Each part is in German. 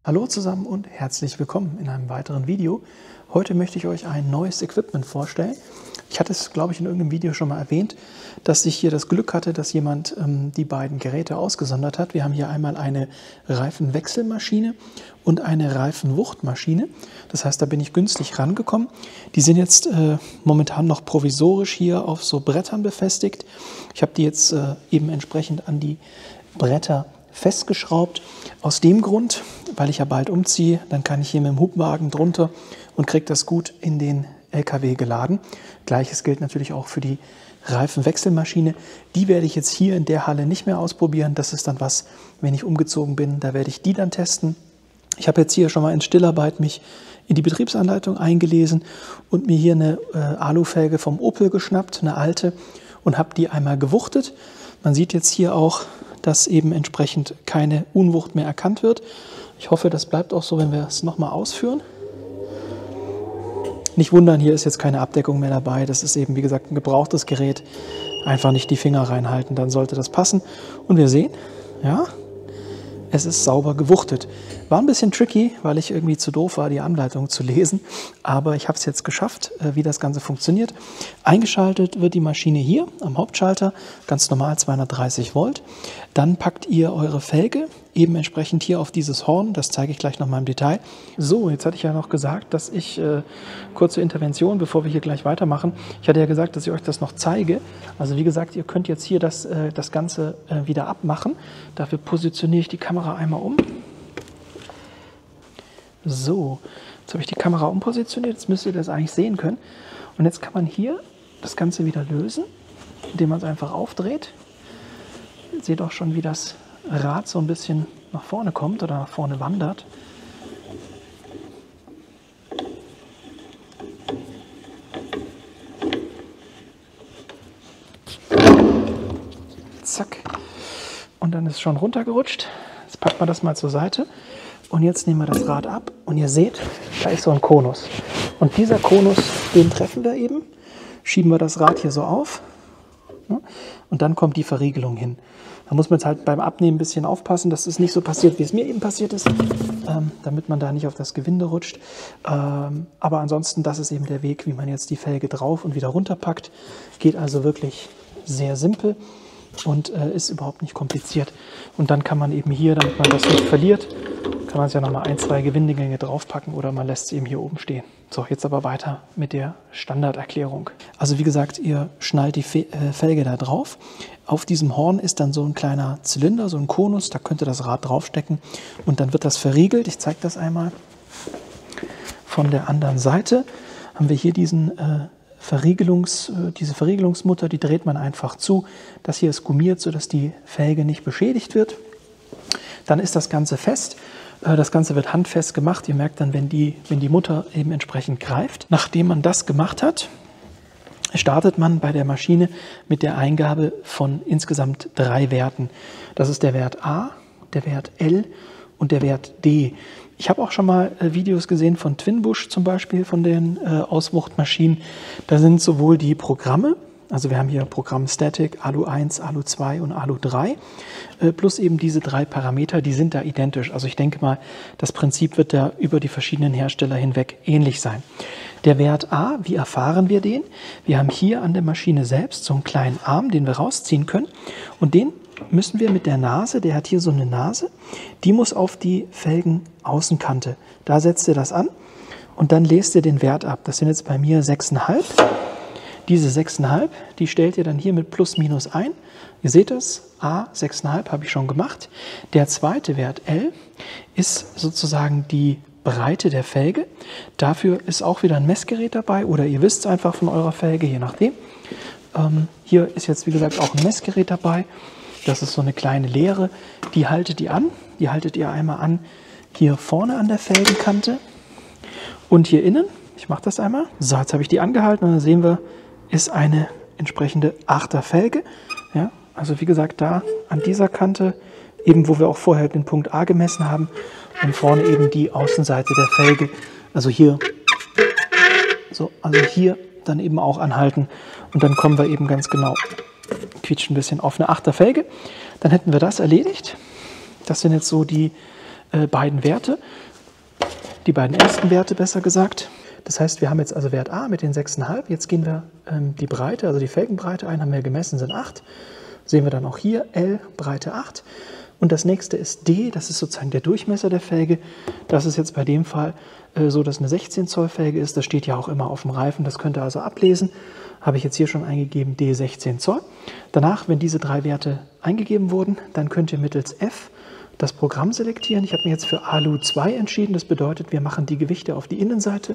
Hallo zusammen und herzlich willkommen in einem weiteren Video. Heute möchte ich euch ein neues Equipment vorstellen. Ich hatte es, glaube ich, in irgendeinem Video schon mal erwähnt, dass ich hier das Glück hatte, dass jemand die beiden Geräte ausgesondert hat. Wir haben hier einmal eine Reifenwechselmaschine und eine Reifenwuchtmaschine. Das heißt, da bin ich günstig rangekommen. Die sind jetzt momentan noch provisorisch hier auf so Brettern befestigt. Ich habe die jetzt eben entsprechend an die Bretter festgeschraubt. Aus dem Grund, weil ich ja bald umziehe, dann kann ich hier mit dem Hubwagen drunter und kriege das gut in den LKW geladen. Gleiches gilt natürlich auch für die Reifenwechselmaschine. Die werde ich jetzt hier in der Halle nicht mehr ausprobieren. Das ist dann was, wenn ich umgezogen bin, da werde ich die dann testen. Ich habe jetzt hier schon mal in Stillarbeit mich in die Betriebsanleitung eingelesen und mir hier eine Alufelge vom Opel geschnappt, eine alte, und habe die einmal gewuchtet. Man sieht jetzt hier auch, dass eben entsprechend keine Unwucht mehr erkannt wird. Ich hoffe, das bleibt auch so, wenn wir es nochmal ausführen. Nicht wundern, hier ist jetzt keine Abdeckung mehr dabei. Das ist eben, wie gesagt, ein gebrauchtes Gerät. Einfach nicht die Finger reinhalten, dann sollte das passen. Und wir sehen, ja, es ist sauber gewuchtet. War ein bisschen tricky, weil ich irgendwie zu doof war, die Anleitung zu lesen. Aber ich habe es jetzt geschafft, wie das Ganze funktioniert. Eingeschaltet wird die Maschine hier am Hauptschalter, ganz normal 230 Volt. Dann packt ihr eure Felge eben entsprechend hier auf dieses Horn. Das zeige ich gleich nochmal im Detail. So, jetzt hatte ich ja noch gesagt, dass ich, kurze Intervention, bevor wir hier gleich weitermachen. Ich hatte ja gesagt, dass ich euch das noch zeige. Also wie gesagt, ihr könnt jetzt hier das Ganze wieder abmachen. Dafür positioniere ich die Kamera einmal um. So, jetzt habe ich die Kamera umpositioniert. Jetzt müsst ihr das eigentlich sehen können. Und jetzt kann man hier das Ganze wieder lösen, indem man es einfach aufdreht. Ihr seht auch schon, wie das Rad so ein bisschen nach vorne kommt oder nach vorne wandert. Zack. Und dann ist es schon runtergerutscht. Jetzt packt man das mal zur Seite. Und jetzt nehmen wir das Rad ab und ihr seht, da ist so ein Konus. Und dieser Konus, den treffen wir eben. Schieben wir das Rad hier so auf. Und dann kommt die Verriegelung hin. Da muss man jetzt halt beim Abnehmen ein bisschen aufpassen, dass es nicht so passiert, wie es mir eben passiert ist, damit man da nicht auf das Gewinde rutscht. Aber ansonsten, das ist eben der Weg, wie man jetzt die Felge drauf und wieder runter packt. Geht also wirklich sehr simpel und ist überhaupt nicht kompliziert. Und dann kann man eben hier, damit man das nicht verliert, kann man es ja nochmal 1, 2 Gewindegänge draufpacken oder man lässt es eben hier oben stehen. So, jetzt aber weiter mit der Standarderklärung. Also wie gesagt, ihr schnallt die Felge da drauf. Auf diesem Horn ist dann so ein kleiner Zylinder, so ein Konus, da könnt ihr das Rad draufstecken und dann wird das verriegelt. Ich zeige das einmal. Von der anderen Seite haben wir hier diese Verriegelungsmutter, die dreht man einfach zu. Das hier ist gummiert, sodass die Felge nicht beschädigt wird. Dann ist das Ganze fest. Das Ganze wird handfest gemacht. Ihr merkt dann, wenn die Mutter eben entsprechend greift. Nachdem man das gemacht hat, startet man bei der Maschine mit der Eingabe von insgesamt 3 Werten. Das ist der Wert A, der Wert L und der Wert D. Ich habe auch schon mal Videos gesehen von Twinbush zum Beispiel, von den Auswuchtmaschinen. Da sind sowohl die Programme, also wir haben hier Programm Static, Alu 1, Alu 2 und Alu 3, plus eben diese 3 Parameter, die sind da identisch. Also ich denke mal, das Prinzip wird da über die verschiedenen Hersteller hinweg ähnlich sein. Der Wert A, wie erfahren wir den? Wir haben hier an der Maschine selbst so einen kleinen Arm, den wir rausziehen können und den müssen wir mit der Nase, der hat hier so eine Nase, die muss auf die Felgenaußenkante. Da setzt ihr das an und dann lest ihr den Wert ab. Das sind jetzt bei mir 6,5. Diese 6,5, die stellt ihr dann hier mit plus minus ein. Ihr seht das, A, 6,5 habe ich schon gemacht. Der zweite Wert L ist sozusagen die Breite der Felge. Dafür ist auch wieder ein Messgerät dabei oder ihr wisst es einfach von eurer Felge, je nachdem. Hier ist jetzt wie gesagt auch ein Messgerät dabei. Das ist so eine kleine Leere, die haltet ihr an. Die haltet ihr einmal an hier vorne an der Felgenkante und hier innen. Ich mache das einmal. So, jetzt habe ich die angehalten und dann sehen wir, ist eine entsprechende 8er Felge. Ja, also wie gesagt, da an dieser Kante, eben wo wir auch vorher den Punkt A gemessen haben und vorne eben die Außenseite der Felge. Also hier, so, also hier dann eben auch anhalten und dann kommen wir eben ganz genau, quietscht ein bisschen, auf eine 8er Felge. Dann hätten wir das erledigt. Das sind jetzt so die beiden Werte, die beiden ersten Werte besser gesagt. Das heißt, wir haben jetzt also Wert A mit den 6,5. Jetzt gehen wir die Breite, also die Felgenbreite ein, haben wir gemessen, sind 8. Sehen wir dann auch hier L, Breite 8. Und das nächste ist D, das ist sozusagen der Durchmesser der Felge. Das ist jetzt bei dem Fall so, dass eine 16 Zoll Felge ist. Das steht ja auch immer auf dem Reifen, das könnt ihr also ablesen. Habe ich jetzt hier schon eingegeben, D 16 Zoll. Danach, wenn diese drei Werte eingegeben wurden, dann könnt ihr mittels F das Programm selektieren. Ich habe mir jetzt für ALU 2 entschieden. Das bedeutet, wir machen die Gewichte auf die Innenseite.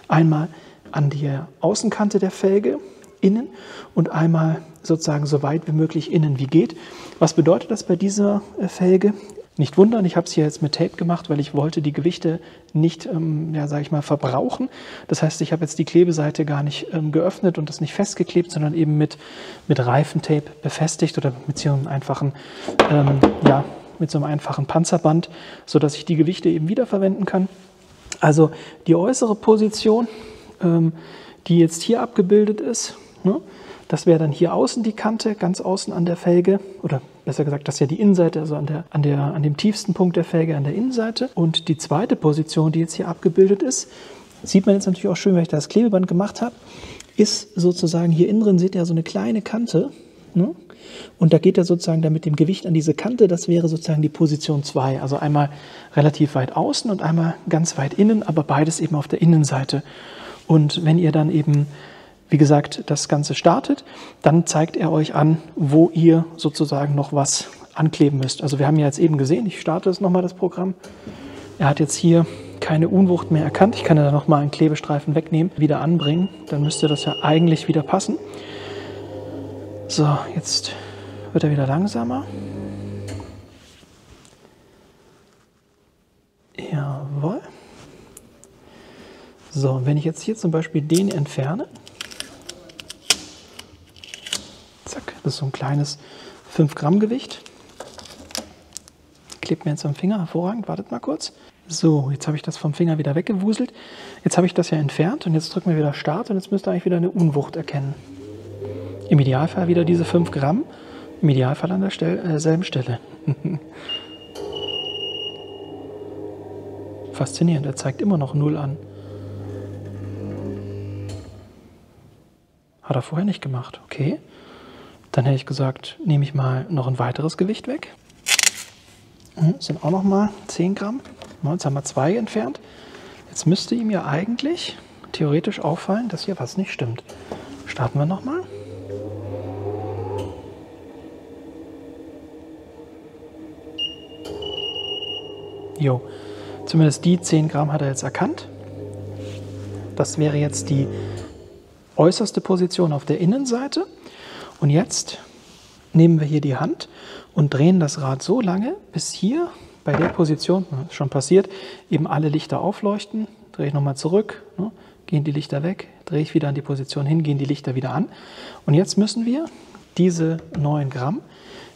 Einmal an der Außenkante der Felge, innen, und einmal sozusagen so weit wie möglich innen wie geht. Was bedeutet das bei dieser Felge? Nicht wundern, ich habe es hier jetzt mit Tape gemacht, weil ich wollte die Gewichte nicht, sage ich mal, verbrauchen. Das heißt, ich habe jetzt die Klebeseite gar nicht geöffnet und das nicht festgeklebt, sondern eben mit Reifentape befestigt oder mit so einem einfachen, mit so einem einfachen Panzerband, sodass ich die Gewichte eben wiederverwenden kann. Also die äußere Position, die jetzt hier abgebildet ist, ne, das wäre dann hier außen die Kante, ganz außen an der Felge, oder besser gesagt, das ist ja die Innenseite, also an dem tiefsten Punkt der Felge an der Innenseite. Und die zweite Position, die jetzt hier abgebildet ist, sieht man jetzt natürlich auch schön, wenn ich das Klebeband gemacht habe, ist sozusagen hier innen drin, seht ihr, so eine kleine Kante, ne? Und da geht er sozusagen dann mit dem Gewicht an diese Kante, das wäre sozusagen die Position 2, also einmal relativ weit außen und einmal ganz weit innen, aber beides eben auf der Innenseite. Und wenn ihr dann eben, wie gesagt, das Ganze startet, dann zeigt er euch an, wo ihr sozusagen noch was ankleben müsst. Also wir haben ja jetzt eben gesehen, ich starte das nochmal, das Programm. Er hat jetzt hier keine Unwucht mehr erkannt. Ich kann ja nochmal einen Klebestreifen wegnehmen, wieder anbringen. Dann müsste das ja eigentlich wieder passen. So, jetzt wird er wieder langsamer. Jawohl. So, und wenn ich jetzt hier zum Beispiel den entferne, zack, das ist so ein kleines 5 Gramm Gewicht. Klebt mir jetzt am Finger, hervorragend, wartet mal kurz. So, jetzt habe ich das vom Finger wieder weggewuselt. Jetzt habe ich das ja entfernt und jetzt drücken wir wieder Start und jetzt müsst ihr eigentlich wieder eine Unwucht erkennen. Im Idealfall wieder diese 5 Gramm, im Idealfall an der selben Stelle. Faszinierend, er zeigt immer noch 0 an. Hat er vorher nicht gemacht, okay. Dann hätte ich gesagt, nehme ich mal noch ein weiteres Gewicht weg. Das sind auch noch mal 10 Gramm. Jetzt haben wir 2 entfernt. Jetzt müsste ihm ja eigentlich theoretisch auffallen, dass hier was nicht stimmt. Starten wir noch mal. Jo, zumindest die 10 Gramm hat er jetzt erkannt. Das wäre jetzt die äußerste Position auf der Innenseite. Und jetzt nehmen wir hier die Hand und drehen das Rad so lange, bis hier bei der Position, ist schon passiert, eben alle Lichter aufleuchten. Drehe ich nochmal zurück, ne, gehen die Lichter weg, drehe ich wieder an die Position hin, gehen die Lichter wieder an. Und jetzt müssen wir diese 9 Gramm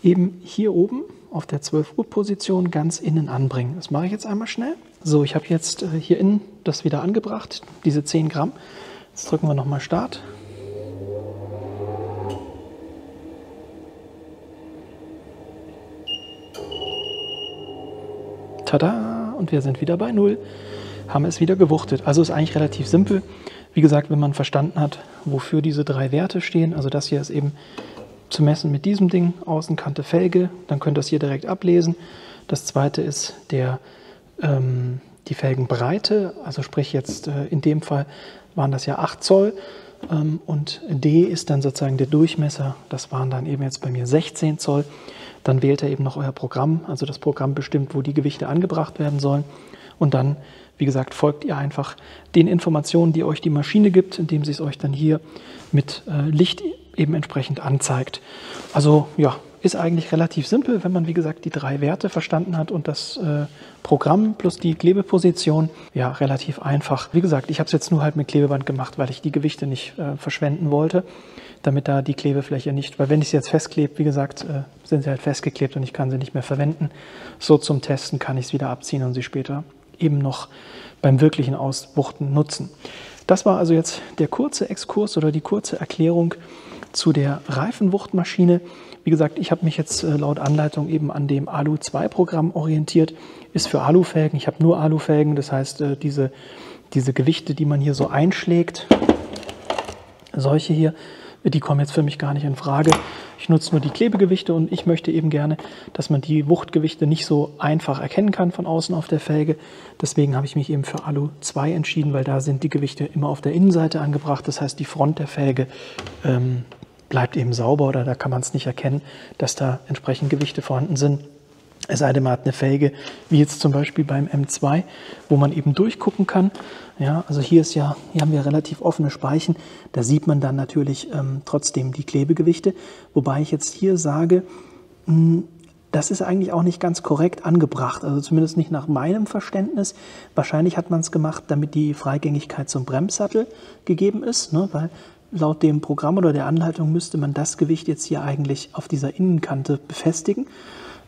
eben hier oben auf der 12 Uhr Position ganz innen anbringen. Das mache ich jetzt einmal schnell. So, ich habe jetzt hier innen das wieder angebracht, diese 10 Gramm. Jetzt drücken wir nochmal Start. Tada! Und wir sind wieder bei 0. Haben es wieder gewuchtet. Also ist eigentlich relativ simpel. Wie gesagt, wenn man verstanden hat, wofür diese 3 Werte stehen, also das hier ist eben zu messen mit diesem Ding, Außenkante Felge, dann könnt ihr das hier direkt ablesen. Das zweite ist die Felgenbreite, also sprich jetzt in dem Fall waren das ja 8 Zoll und D ist dann sozusagen der Durchmesser, das waren dann eben jetzt bei mir 16 Zoll. Dann wählt er eben noch euer Programm, also das Programm bestimmt, wo die Gewichte angebracht werden sollen. Und dann, wie gesagt, folgt ihr einfach den Informationen, die euch die Maschine gibt, indem sie es euch dann hier mit Licht eben entsprechend anzeigt. Also ja, ist eigentlich relativ simpel, wenn man, wie gesagt, die 3 Werte verstanden hat und das Programm plus die Klebeposition, ja, relativ einfach. Wie gesagt, ich habe es jetzt nur halt mit Klebeband gemacht, weil ich die Gewichte nicht verschwenden wollte, damit da die Klebefläche nicht, weil wenn ich sie jetzt festklebe, wie gesagt, sind sie halt festgeklebt und ich kann sie nicht mehr verwenden. So zum Testen kann ich es wieder abziehen und sie später eben noch beim wirklichen Ausbuchten nutzen. Das war also jetzt der kurze Exkurs oder die kurze Erklärung zu der Reifenwuchtmaschine. Wie gesagt, ich habe mich jetzt laut Anleitung eben an dem Alu-2-Programm orientiert. Ist für Alufelgen. Ich habe nur Alufelgen, das heißt, diese Gewichte, die man hier so einschlägt, solche hier, die kommen jetzt für mich gar nicht in Frage. Ich nutze nur die Klebegewichte und ich möchte eben gerne, dass man die Wuchtgewichte nicht so einfach erkennen kann von außen auf der Felge. Deswegen habe ich mich eben für Alu 2 entschieden, weil da sind die Gewichte immer auf der Innenseite angebracht. Das heißt, die Front der Felge bleibt eben sauber oder da kann man es nicht erkennen, dass da entsprechend Gewichte vorhanden sind. Es sei denn, man hat eine Felge, wie jetzt zum Beispiel beim M2, wo man eben durchgucken kann. Ja, also hier haben wir relativ offene Speichen. Da sieht man dann natürlich trotzdem die Klebegewichte. Wobei ich jetzt hier sage, das ist eigentlich auch nicht ganz korrekt angebracht. Also zumindest nicht nach meinem Verständnis. Wahrscheinlich hat man es gemacht, damit die Freigängigkeit zum Bremssattel gegeben ist, ne? Weil laut dem Programm oder der Anleitung müsste man das Gewicht jetzt hier eigentlich auf dieser Innenkante befestigen.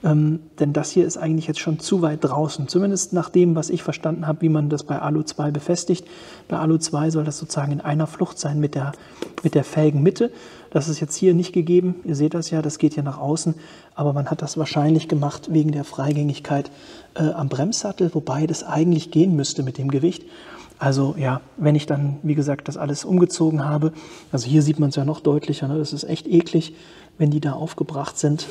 Denn das hier ist eigentlich jetzt schon zu weit draußen, zumindest nach dem, was ich verstanden habe, wie man das bei Alu 2 befestigt. Bei Alu 2 soll das sozusagen in einer Flucht sein mit der Felgenmitte. Das ist jetzt hier nicht gegeben. Ihr seht das ja, das geht hier nach außen. Aber man hat das wahrscheinlich gemacht wegen der Freigängigkeit am Bremssattel, wobei das eigentlich gehen müsste mit dem Gewicht. Also ja, wenn ich dann, wie gesagt, das alles umgezogen habe, also hier sieht man es ja noch deutlicher, ne? Das ist echt eklig, wenn die da aufgebracht sind.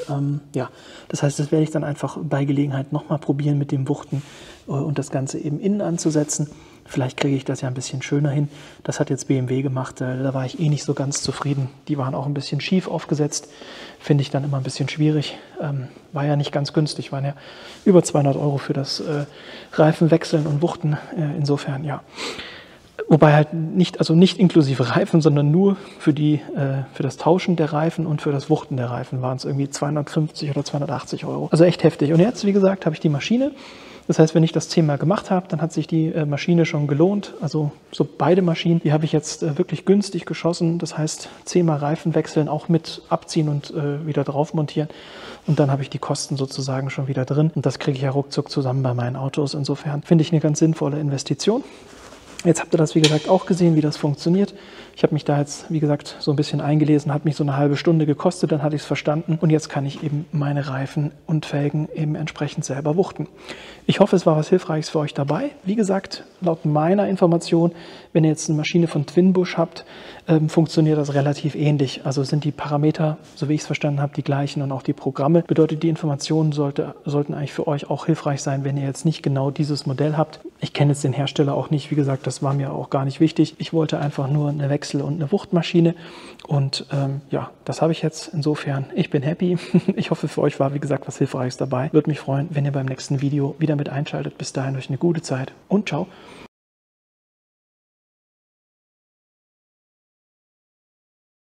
Ja, das heißt, das werde ich dann einfach bei Gelegenheit nochmal probieren mit dem Wuchten und das Ganze eben innen anzusetzen. Vielleicht kriege ich das ja ein bisschen schöner hin. Das hat jetzt BMW gemacht, da war ich eh nicht so ganz zufrieden. Die waren auch ein bisschen schief aufgesetzt, finde ich dann immer ein bisschen schwierig. War ja nicht ganz günstig, waren ja über 200 € für das Reifenwechseln und Wuchten. Insofern, ja. Wobei halt nicht inklusive Reifen, sondern nur für das Tauschen der Reifen und für das Wuchten der Reifen waren es irgendwie 250 oder 280 €. Also echt heftig. Und jetzt, wie gesagt, habe ich die Maschine. Das heißt, wenn ich das 10-mal gemacht habe, dann hat sich die Maschine schon gelohnt. Also so beide Maschinen, die habe ich jetzt wirklich günstig geschossen. Das heißt, 10-mal Reifen wechseln, auch mit abziehen und wieder drauf montieren. Und dann habe ich die Kosten sozusagen schon wieder drin. Und das kriege ich ja ruckzuck zusammen bei meinen Autos. Insofern finde ich eine ganz sinnvolle Investition. Jetzt habt ihr das, wie gesagt, auch gesehen, wie das funktioniert. Ich habe mich da jetzt, wie gesagt, so ein bisschen eingelesen, hat mich so eine halbe Stunde gekostet, dann hatte ich es verstanden. Und jetzt kann ich eben meine Reifen und Felgen eben entsprechend selber wuchten. Ich hoffe, es war was Hilfreiches für euch dabei. Wie gesagt, laut meiner Information, wenn ihr jetzt eine Maschine von Twinbush habt, funktioniert das relativ ähnlich. Also sind die Parameter, so wie ich es verstanden habe, die gleichen und auch die Programme. Bedeutet, die Informationen sollten eigentlich für euch auch hilfreich sein, wenn ihr jetzt nicht genau dieses Modell habt. Ich kenne jetzt den Hersteller auch nicht, wie gesagt, das war mir auch gar nicht wichtig. Ich wollte einfach nur eine Wechsel- und eine Wuchtmaschine und ja, das habe ich jetzt. Insofern, ich bin happy. Ich hoffe, für euch war, wie gesagt, was Hilfreiches dabei. Würde mich freuen, wenn ihr beim nächsten Video wieder mit einschaltet. Bis dahin euch eine gute Zeit und ciao.